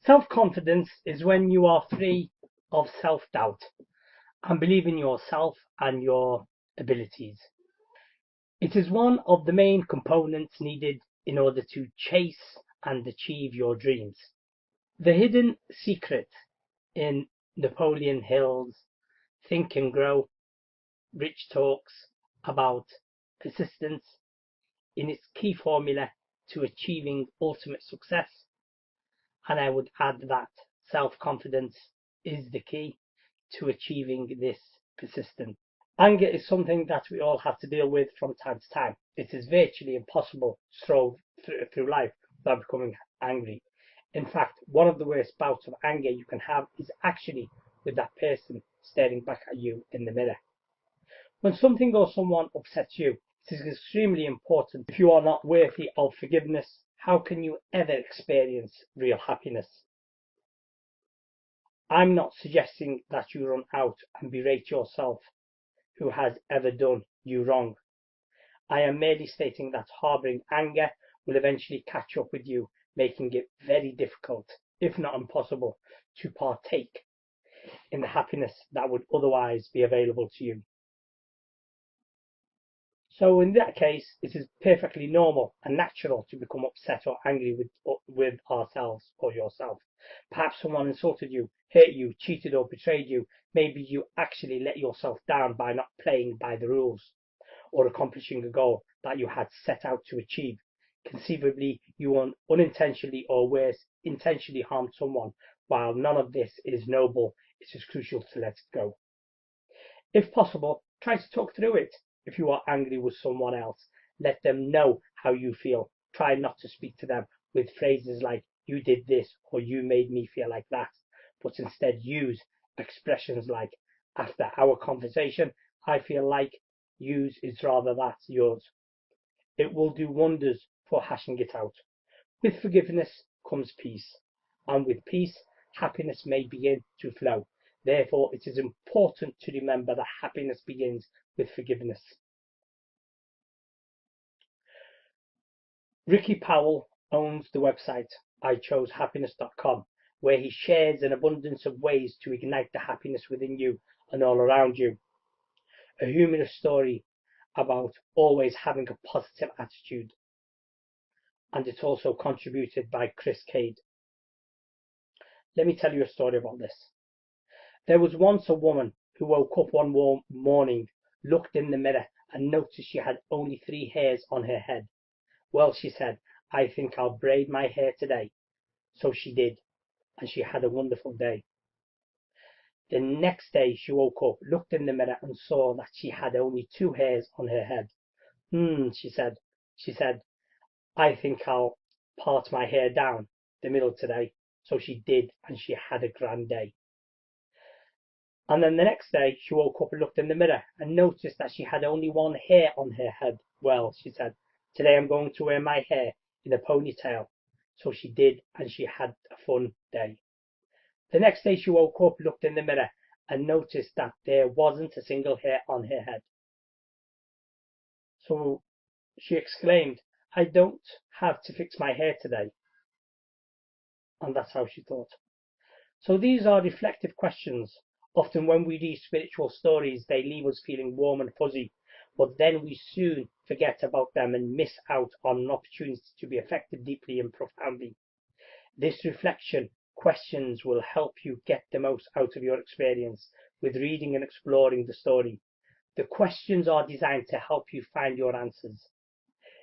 Self-confidence is when you are free of self-doubt and believe in yourself and your abilities. It is one of the main components needed in order to chase and achieve your dreams. The hidden secret in Napoleon Hill's Think and Grow Rich talks about persistence in its key formula to achieving ultimate success, and I would add that self-confidence is the key to achieving this persistence. Anger is something that we all have to deal with from time to time. It is virtually impossible to stroll through life without becoming angry. In fact, one of the worst bouts of anger you can have is actually with that person staring back at you in the mirror. When something or someone upsets you, it is extremely important. If you are not worthy of forgiveness, how can you ever experience real happiness? I'm not suggesting that you run out and berate yourself who has ever done you wrong. I am merely stating that harboring anger will eventually catch up with you, making it very difficult, if not impossible, to partake in the happiness that would otherwise be available to you. So in that case, it is perfectly normal and natural to become upset or angry with ourselves or yourself. Perhaps someone insulted you, hurt you, cheated or betrayed you. Maybe you actually let yourself down by not playing by the rules or accomplishing a goal that you had set out to achieve. Conceivably, you unintentionally or worse, intentionally harmed someone. While none of this is noble, it is crucial to let it go. If possible, try to talk through it. If you are angry with someone else, let them know how you feel. Try not to speak to them with phrases like, you did this or you made me feel like that, but instead use expressions like, after our conversation, I feel like, use is rather that, yours. It will do wonders for hashing it out. With forgiveness comes peace, and with peace, happiness may begin to flow. Therefore, it is important to remember that happiness begins with forgiveness. Ricky Powell owns the website ichosehappiness.com, where he shares an abundance of ways to ignite the happiness within you and all around you. A humorous story about always having a positive attitude, and it's also contributed by Chris Cade. Let me tell you a story about this. There was once a woman who woke up one warm morning, looked in the mirror, and noticed she had only 3 hairs on her head. Well, she said, I think I'll braid my hair today. So she did, and she had a wonderful day. The next day she woke up, looked in the mirror, and saw that she had only 2 hairs on her head. She said, I think I'll part my hair down the middle today. So she did, and she had a grand day. And then the next day she woke up and looked in the mirror and noticed that she had only 1 hair on her head. Well, she said, today I'm going to wear my hair in a ponytail. So she did, and she had a fun day. The next day she woke up, looked in the mirror, and noticed that there wasn't a single hair on her head. So she exclaimed, I don't have to fix my hair today. And that's how she thought. So these are reflective questions. Often when we read spiritual stories, they leave us feeling warm and fuzzy, but then we soon forget about them and miss out on an opportunity to be affected deeply and profoundly. This reflection questions will help you get the most out of your experience with reading and exploring the story. The questions are designed to help you find your answers.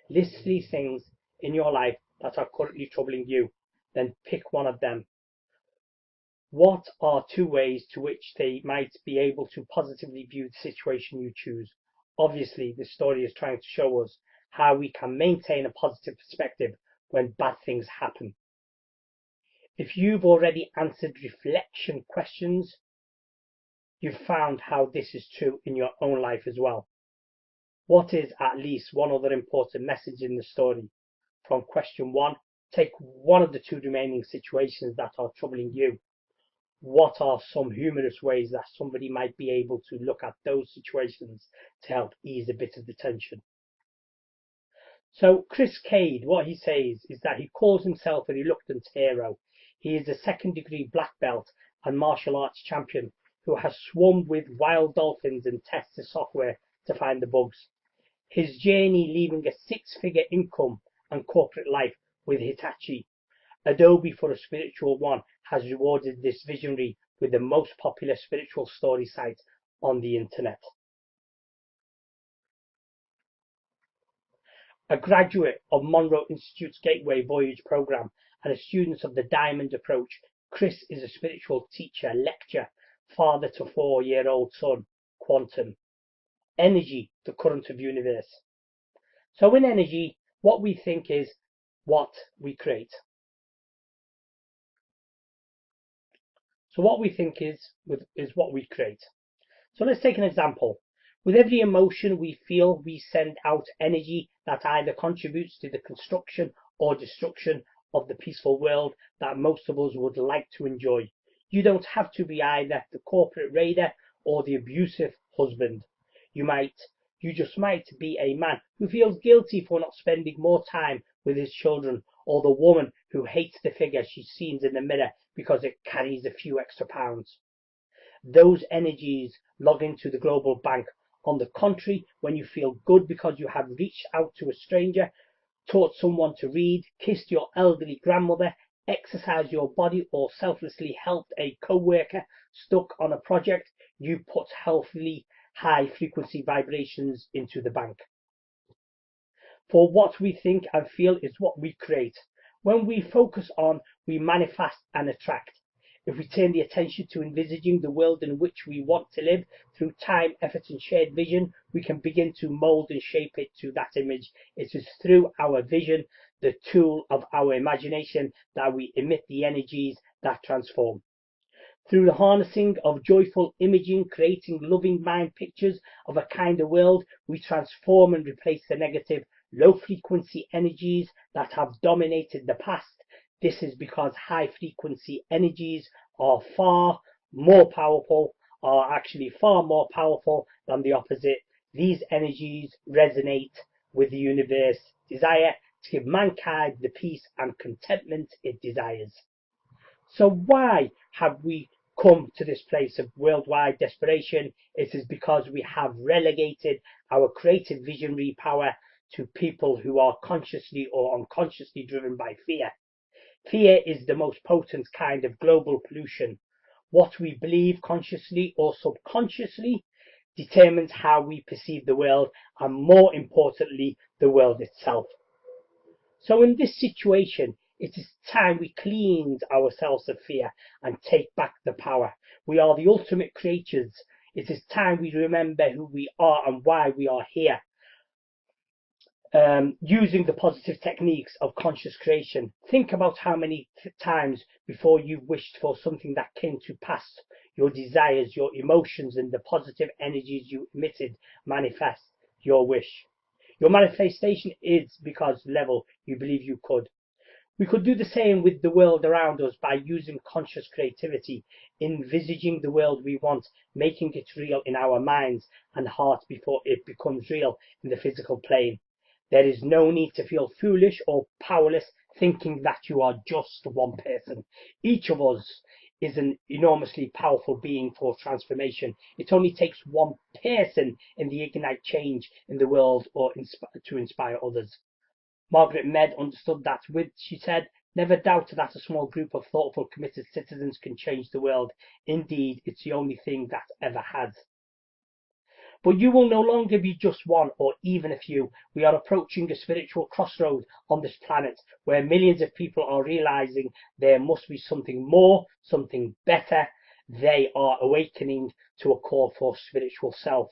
List 3 things in your life that are currently troubling you, then pick one of them. What are 2 ways to which they might be able to positively view the situation you choose? Obviously, this story is trying to show us how we can maintain a positive perspective when bad things happen. If you've already answered reflection questions, you've found how this is true in your own life as well. What is at least one other important message in the story? From question 1, take one of the 2 remaining situations that are troubling you. What are some humorous ways that somebody might be able to look at those situations to help ease a bit of the tension? So Chris Cade, what he says is that he calls himself a reluctant hero. He is a second-degree black belt and martial arts champion who has swum with wild dolphins and tested software to find the bugs. His journey leaving a six-figure income and corporate life with Hitachi, Adobe for a spiritual one, has rewarded this visionary with the most popular spiritual story site on the internet. A graduate of Monroe Institute's Gateway Voyage program and a student of the Diamond Approach, Chris is a spiritual teacher, lecturer, father to 4-year-old son, Quantum. Energy, the current of universe. So in energy, what we think is what we create. So what we think is what we create. So let's take an example. With every emotion we feel, we send out energy that either contributes to the construction or destruction of the peaceful world that most of us would like to enjoy. You don't have to be either the corporate raider or the abusive husband. You just might be a man who feels guilty for not spending more time with his children, or the woman who hates the figure she sees in the mirror because it carries a few extra pounds. Those energies log into the global bank. On the contrary, when you feel good because you have reached out to a stranger, taught someone to read, kissed your elderly grandmother, exercised your body, or selflessly helped a co-worker stuck on a project, you put healthily high frequency vibrations into the bank. For what we think and feel is what we create. When we focus on, we manifest and attract. If we turn the attention to envisaging the world in which we want to live through time, effort, and shared vision, we can begin to mold and shape it to that image. It is through our vision, the tool of our imagination, that we emit the energies that transform. Through the harnessing of joyful imaging, creating loving mind pictures of a kinder world, we transform and replace the negative, low-frequency energies that have dominated the past. This is because high-frequency energies are far more powerful than the opposite. These energies resonate with the universe desire to give mankind the peace and contentment it desires. So why have we come to this place of worldwide desperation? It is because we have relegated our creative visionary power to people who are consciously or unconsciously driven by fear. Fear is the most potent kind of global pollution. What we believe consciously or subconsciously determines how we perceive the world, and more importantly, the world itself. So in this situation, it is time we cleanse ourselves of fear and take back the power. We are the ultimate creatures. It is time we remember who we are and why we are here. Using the positive techniques of conscious creation. Think about how many times before you wished for something that came to pass. Your desires, your emotions, and the positive energies you emitted manifest your wish. Your manifestation is because level you believe you could. We could do the same with the world around us by using conscious creativity, envisaging the world we want, making it real in our minds and heart before it becomes real in the physical plane. There is no need to feel foolish or powerless thinking that you are just one person. Each of us is an enormously powerful being for transformation. It only takes one person in the ignite change in the world or to inspire others. Margaret Mead understood that she said, never doubt that a small group of thoughtful, committed citizens can change the world. Indeed, it's the only thing that ever has. But you will no longer be just one or even a few. We are approaching a spiritual crossroad on this planet where millions of people are realizing there must be something more, something better. They are awakening to a call for spiritual self.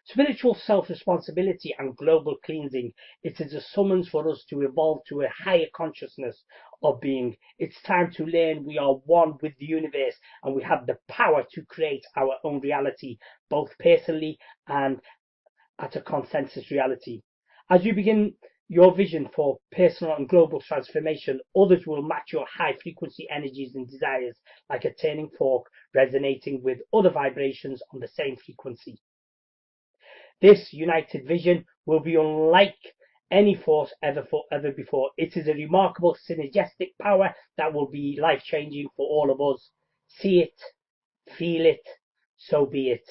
Spiritual self-responsibility and global cleansing. It is a summons for us to evolve to a higher consciousness of being. It's time to learn we are one with the universe and we have the power to create our own reality, both personally and at a consensus reality. As you begin your vision for personal and global transformation, others will match your high frequency energies and desires like a turning fork resonating with other vibrations on the same frequency. This united vision will be unlike any force ever before. It is a remarkable synergistic power that will be life-changing for all of us. See it, feel it, so be it.